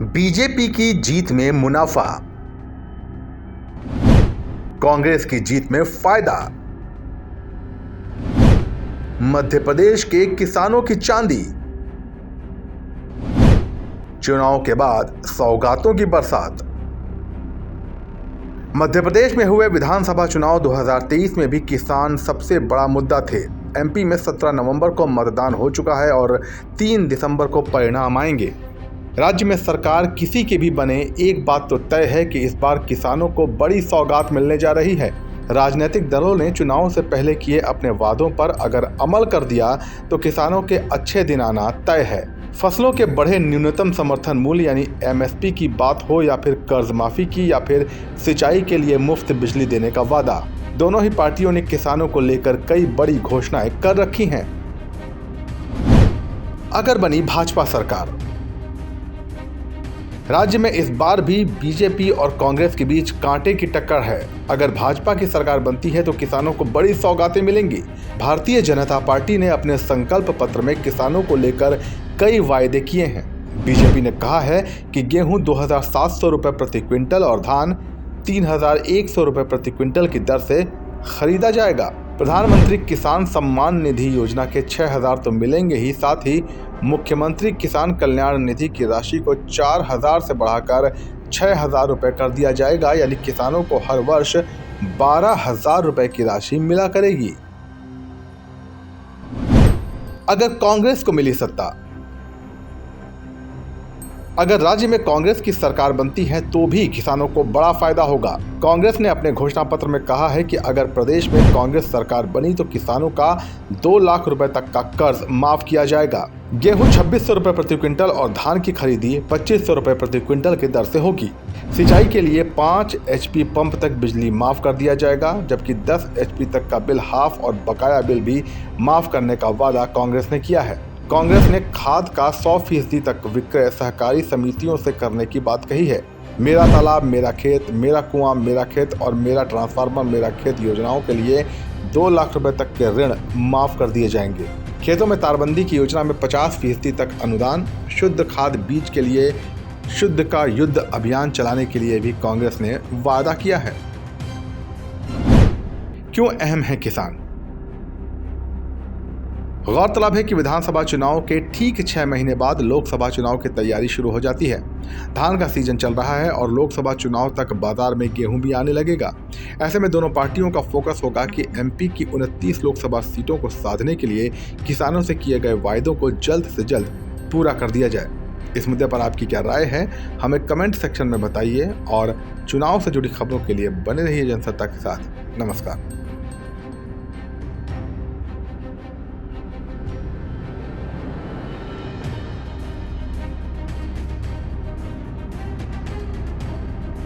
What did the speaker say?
BJP की जीत में मुनाफा, कांग्रेस की जीत में फायदा, मध्य प्रदेश के किसानों की चांदी, चुनाव के बाद सौगातों की बरसात। मध्य प्रदेश में हुए विधानसभा चुनाव 2023 में भी किसान सबसे बड़ा मुद्दा थे। एमपी में 17 नवंबर को मतदान हो चुका है और 3 दिसंबर को परिणाम आएंगे। राज्य में सरकार किसी की भी बने, एक बात तो तय है कि इस बार किसानों को बड़ी सौगात मिलने जा रही है। राजनीतिक दलों ने चुनाव से पहले किए अपने वादों पर अगर अमल कर दिया तो किसानों के अच्छे दिन आना तय है। फसलों के बढ़े न्यूनतम समर्थन मूल्य यानी एमएसपी की बात हो या फिर कर्ज माफी की या फिर सिंचाई के लिए मुफ्त बिजली देने का वादा, दोनों ही पार्टियों ने किसानों को लेकर कई बड़ी घोषणाएं कर रखी हैं। अगर बनी भाजपा सरकार, राज्य में इस बार भी बीजेपी और कांग्रेस के बीच कांटे की टक्कर है। अगर भाजपा की सरकार बनती है तो किसानों को बड़ी सौगातें मिलेंगी। भारतीय जनता पार्टी ने अपने संकल्प पत्र में किसानों को लेकर कई वायदे किए हैं। बीजेपी ने कहा है कि गेहूं 2700 रुपए प्रति क्विंटल और धान 3100 रुपए प्रति क्विंटल की दर से खरीदा जाएगा। प्रधानमंत्री किसान सम्मान निधि योजना के 6000 तो मिलेंगे ही, साथ ही मुख्यमंत्री किसान कल्याण निधि की राशि को 4000 से बढ़ाकर 6000 रुपए कर दिया जाएगा, यानी किसानों को हर वर्ष 12000 रुपए की राशि मिला करेगी। अगर कांग्रेस को मिली सत्ता, अगर राज्य में कांग्रेस की सरकार बनती है तो भी किसानों को बड़ा फायदा होगा। कांग्रेस ने अपने घोषणा पत्र में कहा है कि अगर प्रदेश में कांग्रेस सरकार बनी तो किसानों का 2 लाख रुपए तक का कर्ज माफ किया जाएगा। गेहूं 2600 रुपए प्रति क्विंटल और धान की खरीदी 2500 रुपए प्रति क्विंटल की दर से होगी। सिंचाई के लिए 5 HP पंप तक बिजली माफ कर दिया जाएगा, जबकि 10 HP तक का बिल हाफ और बकाया बिल भी माफ करने का वादा कांग्रेस ने किया है। कांग्रेस ने खाद का 100% तक विक्रय सहकारी समितियों से करने की बात कही है। मेरा तालाब मेरा खेत, मेरा कुआं मेरा खेत और मेरा ट्रांसफार्मर मेरा खेत योजनाओं के लिए 2 लाख रुपए तक के ऋण माफ कर दिए जाएंगे। खेतों में तारबंदी की योजना में 50% तक अनुदान। शुद्ध खाद बीज के लिए शुद्ध का युद्ध अभियान चलाने के लिए भी कांग्रेस ने वादा किया है। क्यों अहम है किसान? गौरतलब है कि विधानसभा चुनाव के ठीक 6 महीने बाद लोकसभा चुनाव की तैयारी शुरू हो जाती है। धान का सीजन चल रहा है और लोकसभा चुनाव तक बाजार में गेहूं भी आने लगेगा। ऐसे में दोनों पार्टियों का फोकस होगा कि एमपी की 29 लोकसभा सीटों को साधने के लिए किसानों से किए गए वायदों को जल्द से जल्द पूरा कर दिया जाए। इस मुद्दे पर आपकी क्या राय है, हमें कमेंट सेक्शन में बताइए और चुनाव से जुड़ी खबरों के लिए बने रहिए जनसत्ता के साथ। नमस्कार।